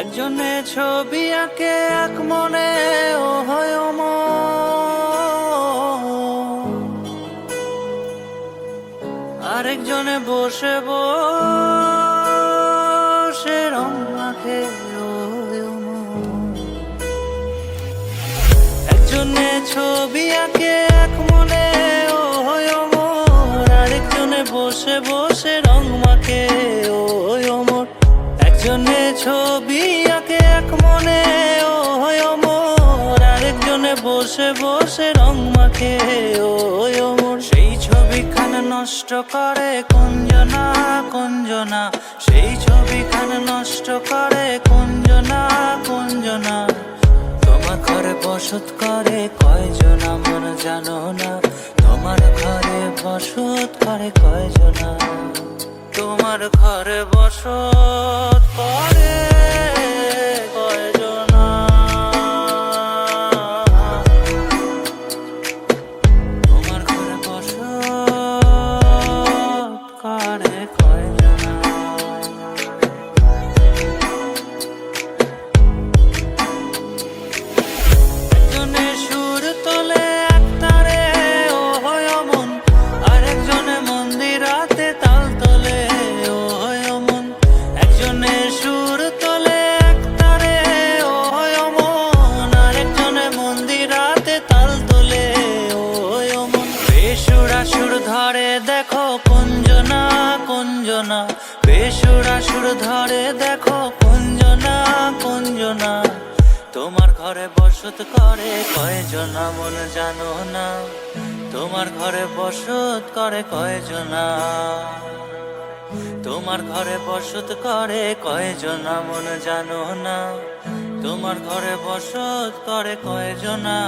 একজনে ছবি আঁকে এক মনে ও হয় অমর, আরেকজনে বসে বসে রং মাখে ও হয় অমর। একজনে ছবি আঁকে এক মনে ও হয় অমর, আরেকজনে বসে বসে রং মাখে ও হয় অমর। একজনে ছবি আঁকে এক মনে ও হয় অমর, আরেকজনে বসে বসে রং মাখে ও হয় অমর। সেই ছবিখান নষ্ট করে কুঞ্জনা কুঞ্জনা, সেই ছবিখান নষ্ট করে কুঞ্জনা কুঞ্জনা। তোমার ঘরে বসত করে কয়জনা মন জানো না, তোমার ঘরে বসত করে কয়জনা, তোমার ঘরে বসত করে কয়জনা, তোমার ঘরে বসত করে কয়জনা। একজনে সুর তোলে এক তারে ও হয় অমন, আরেকজনে মন্দিরাতে তাল তোলে ও হয় অমন। একজনে সুর তোলে এক তারে ও হয় অমন, আরেকজনে মন্দিরাতে তাল তোলে ও হয় অমন। বেসুরা সুর ধরে দেখো কুঞ্জনা কুঞ্জনা, বেসুরা সুর ধরে দেখো কুঞ্জনা কুঞ্জনা। তোমার ঘরে বসত করে কয়জনা মন জানো না, তোমার ঘরে বসত করে কয়জনা, তোমার ঘরে বসত করে কয়জনা মন জানো না, তোমার ঘরে বসত করে কয়জনা।